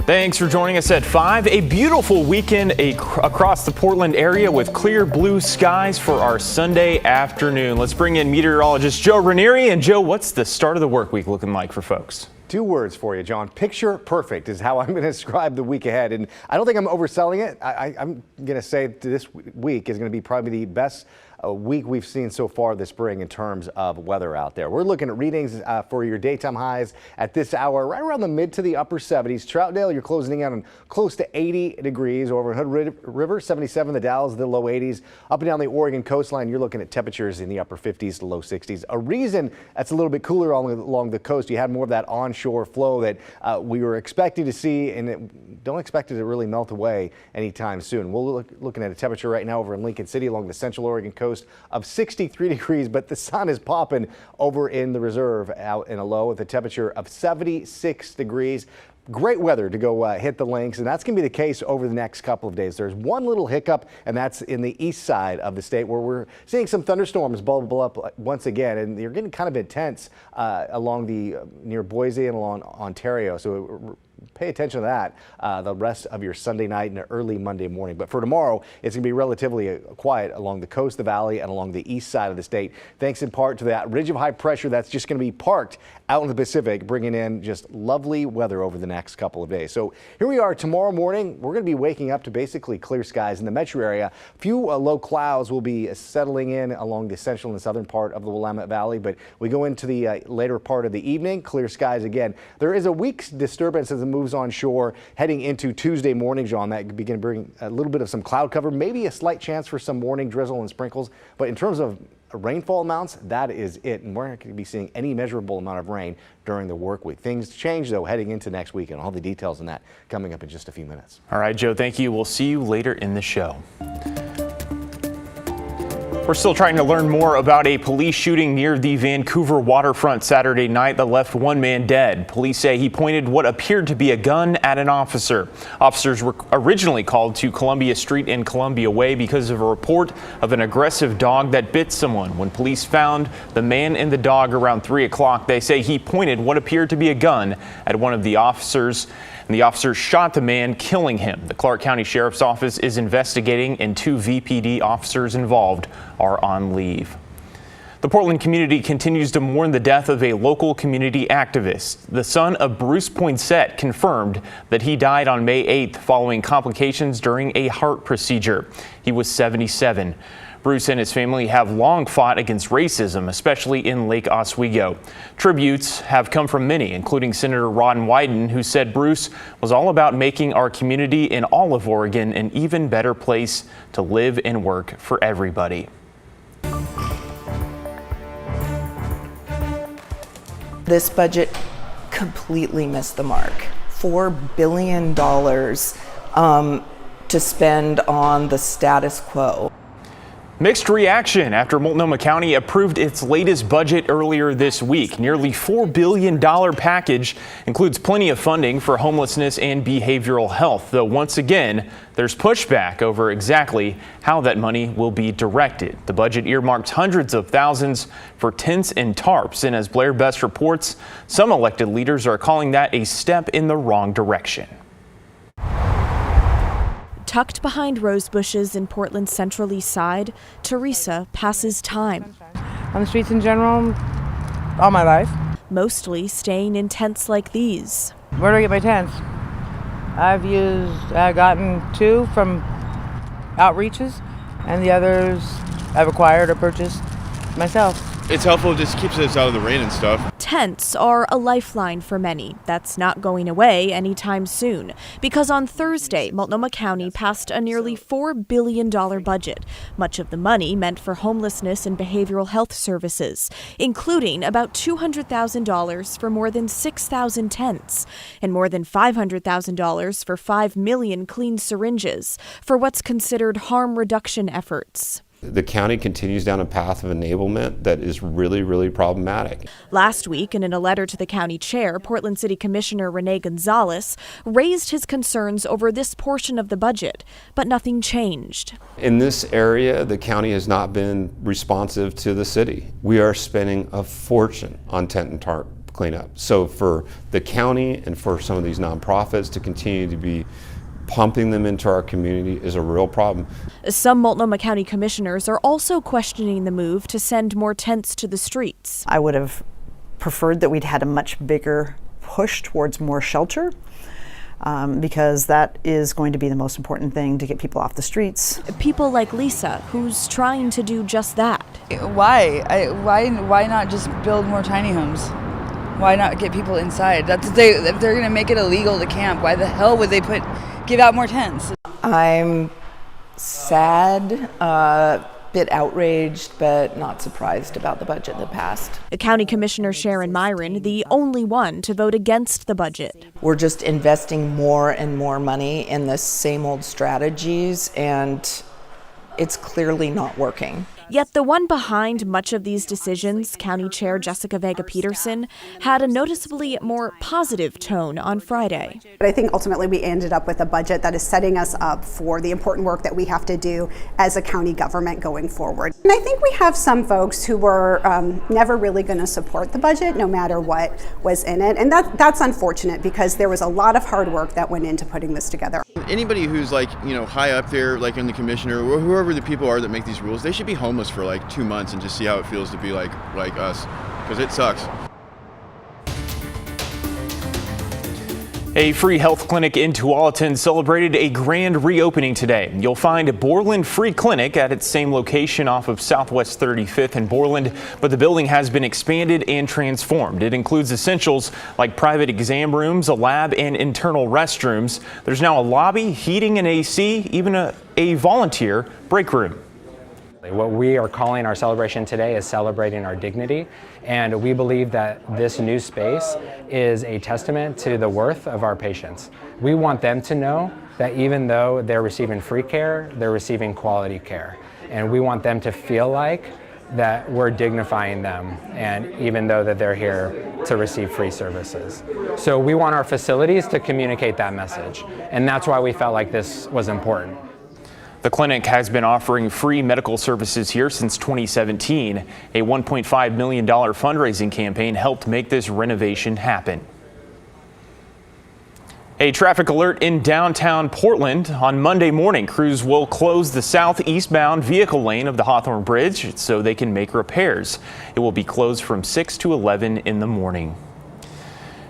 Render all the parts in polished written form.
Thanks for joining us at 5. A beautiful weekend across the Portland area with clear blue skies for our Sunday afternoon. Let's bring in meteorologist Joe Ranieri. And Joe, what's the start of the work week looking like for folks? 2 words for you, John. Picture perfect is how I'm going to describe the week ahead. And I don't think I'm overselling it. I'm going to say this week is going to be probably the best week we've seen so far this spring in terms of weather out there. We're looking at readings for your daytime highs at this hour right around the mid to the upper 70s. Troutdale, you're closing in on close to 80 degrees. Over Hood River, 77. The Dalles, the low 80s. Up and down the Oregon coastline, you're looking at temperatures in the upper 50s to low 60s. A reason that's a little bit cooler along the coast, you had more of that onshore flow that we were expecting to see, and don't expect it to really melt away anytime soon. We're looking at a temperature right now over in Lincoln City along the central Oregon coast of 63 degrees, but the sun is popping over in the reserve out in a low with a temperature of 76 degrees. Great weather to go hit the links, and that's going to be the case over the next couple of days. There's one little hiccup, and that's in the east side of the state where we're seeing some thunderstorms bubble up once again, and they're getting kind of intense along the near Boise and along Ontario. So pay attention to that the rest of your Sunday night and early Monday morning. But for tomorrow, it's going to be relatively quiet along the coast, the valley, and along the east side of the state, thanks in part to that ridge of high pressure that's just going to be parked out in the Pacific, bringing in just lovely weather over the next couple of days. So here we are tomorrow morning. We're going to be waking up to basically clear skies in the metro area. A few low clouds will be settling in along the central and southern part of the Willamette Valley, but we go into the later part of the evening, clear skies again. There is a weak disturbance as it moves on shore heading into Tuesday morning, John, that could begin to bring a little bit of some cloud cover, maybe a slight chance for some morning drizzle and sprinkles. But in terms of rainfall amounts, that is it. And we're not going to be seeing any measurable amount of rain during the work week. Things change, though, heading into next week, and all the details on that coming up in just a few minutes. All right, Joe, thank you. We'll see you later in the show. We're still trying to learn more about a police shooting near the Vancouver waterfront Saturday night that left one man dead. Police say he pointed what appeared to be a gun at an officer. Officers were originally called to Columbia Street and Columbia Way because of a report of an aggressive dog that bit someone. When police found the man and the dog around 3 o'clock, they say he pointed what appeared to be a gun at one of the officers, and the officer shot the man, killing him. The Clark County Sheriff's Office is investigating, and 2 VPD officers involved are on leave. The Portland community continues to mourn the death of a local community activist. The son of Bruce Poinsett confirmed that he died on May 8th following complications during a heart procedure. He was 77. Bruce and his family have long fought against racism, especially in Lake Oswego. Tributes have come from many, including Senator Ron Wyden, who said Bruce was all about making our community in all of Oregon an even better place to live and work for everybody. This budget completely missed the mark. $4 billion to spend on the status quo. Mixed reaction after Multnomah County approved its latest budget earlier this week. Nearly $4 billion package includes plenty of funding for homelessness and behavioral health, though once again, there's pushback over exactly how that money will be directed. The budget earmarks hundreds of thousands for tents and tarps, and as Blair Best reports, some elected leaders are calling that a step in the wrong direction. Tucked behind rose bushes in Portland's Central East Side, Teresa passes time. On the streets in general, all my life. Mostly staying in tents like these. Where do I get my tents? I've gotten 2 from outreaches, and the others I've acquired or purchased myself. It's helpful, it just keeps us out of the rain and stuff. Tents are a lifeline for many. That's not going away anytime soon. Because on Thursday, Multnomah County passed a nearly $4 billion budget. Much of the money meant for homelessness and behavioral health services, including about $200,000 for more than 6,000 tents and more than $500,000 for 5 million clean syringes for what's considered harm reduction efforts. The county continues down a path of enablement that is really, really problematic. Last week, and in a letter to the county chair, Portland City Commissioner Rene Gonzalez raised his concerns over this portion of the budget, but nothing changed. In this area, the county has not been responsive to the city. We are spending a fortune on tent and tarp cleanup. So for the county and for some of these nonprofits to continue to be pumping them into our community is a real problem. Some Multnomah County commissioners are also questioning the move to send more tents to the streets. I would have preferred that we'd had a much bigger push towards more shelter, because that is going to be the most important thing to get people off the streets. People like Lisa, who's trying to do just that. Why not just build more tiny homes? Why not get people inside? If they're going to make it illegal to camp, why the hell would they give out more tents? I'm sad, bit outraged, but not surprised about the budget that passed. County Commissioner Sharon Myron, the only one to vote against the budget. We're just investing more and more money in the same old strategies, and it's clearly not working. Yet the one behind much of these decisions, County Chair Jessica Vega-Peterson, had a noticeably more positive tone on Friday. But I think ultimately we ended up with a budget that is setting us up for the important work that we have to do as a county government going forward. And I think we have some folks who were never really going to support the budget no matter what was in it. And that's unfortunate, because there was a lot of hard work that went into putting this together. Anybody who's high up there, like in the commissioner or whoever the people are that make these rules, they should be homeless for 2 months and just see how it feels to be like us, because it sucks. A free health clinic in Tualatin celebrated a grand reopening today. You'll find Borland Free Clinic at its same location off of Southwest 35th in Borland, but the building has been expanded and transformed. It includes essentials like private exam rooms, a lab, and internal restrooms. There's now a lobby, heating and AC, even a volunteer break room. What we are calling our celebration today is celebrating our dignity, and we believe that this new space is a testament to the worth of our patients. We want them to know that even though they're receiving free care, they're receiving quality care, and we want them to feel like that we're dignifying them, and even though that they're here to receive free services. So we want our facilities to communicate that message, and that's why we felt like this was important. The clinic has been offering free medical services here since 2017. A $1.5 million fundraising campaign helped make this renovation happen. A traffic alert in downtown Portland. On Monday morning, crews will close the southeastbound vehicle lane of the Hawthorne Bridge so they can make repairs. It will be closed from 6 to 11 in the morning.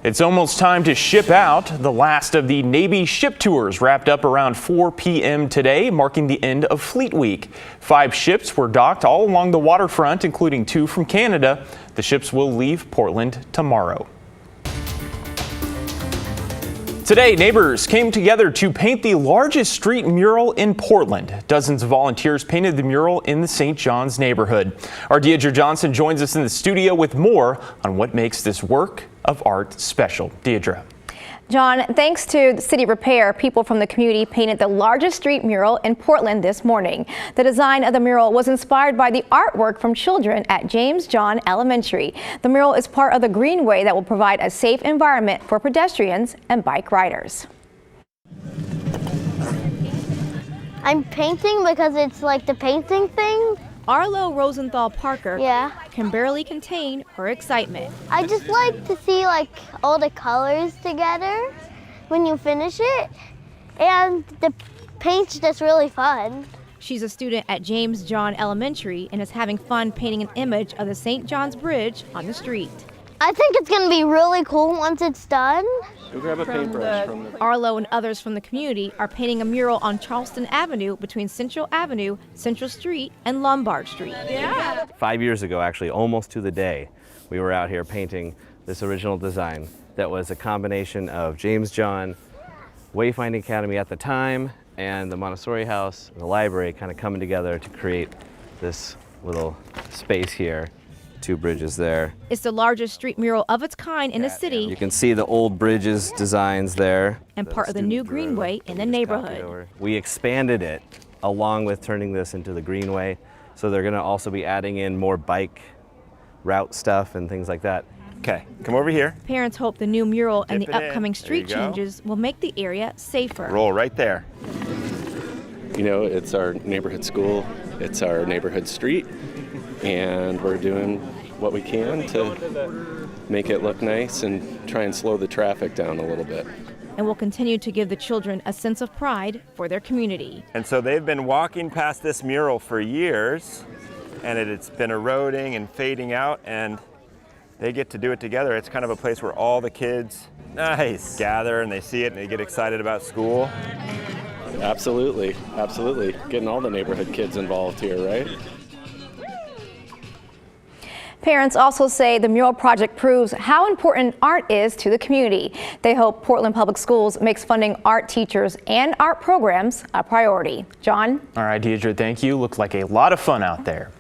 It's almost time to ship out. The last of the Navy ship tours wrapped up around 4 p.m. today, marking the end of Fleet Week. 5 ships were docked all along the waterfront, including 2 from Canada. The ships will leave Portland tomorrow. Today, neighbors came together to paint the largest street mural in Portland. Dozens of volunteers painted the mural in the St. John's neighborhood. Our Deidre Johnson joins us in the studio with more on what makes this work of art special. Deidre. John, thanks to the City Repair, people from the community painted the largest street mural in Portland this morning. The design of the mural was inspired by the artwork from children at James John Elementary. The mural is part of the Greenway that will provide a safe environment for pedestrians and bike riders. I'm painting because it's like the painting thing. Arlo Rosenthal Parker Yeah. can barely contain her excitement. I just like to see like all the colors together when you finish it, and the paint's just really fun. She's a student at James John Elementary and is having fun painting an image of the St. John's Bridge on the street. I think it's gonna be really cool once it's done. Go grab a paintbrush from the... Arlo and others from the community are painting a mural on Charleston Avenue between Central Avenue, Central Street, and Lombard Street. Yeah. 5 years ago, actually, almost to the day, we were out here painting this original design that was a combination of James John, Wayfinding Academy at the time, and the Montessori House, and the library kind of coming together to create this little space here. 2 bridges there. It's the largest street mural of its kind in the city. You can see the old bridges designs there. And part of the new Greenway in the neighborhood. We expanded it along with turning this into the Greenway. So they're gonna also be adding in more bike route stuff and things like that. Okay, come over here. Parents hope the new mural and the Dip it in. upcoming street There you go. changes will make the area safer. Roll right there. You know, it's our neighborhood school, it's our neighborhood street, and we're doing what we can to make it look nice and try and slow the traffic down a little bit. And will continue to give the children a sense of pride for their community. And so they've been walking past this mural for years, and it's been eroding and fading out, and they get to do it together. It's kind of a place where all the kids gather and they see it and they get excited about school. Absolutely, absolutely. Getting all the neighborhood kids involved here, right? Parents also say the mural project proves how important art is to the community. They hope Portland Public Schools makes funding art teachers and art programs a priority. John? All right, Deidre, thank you. Looked like a lot of fun out there.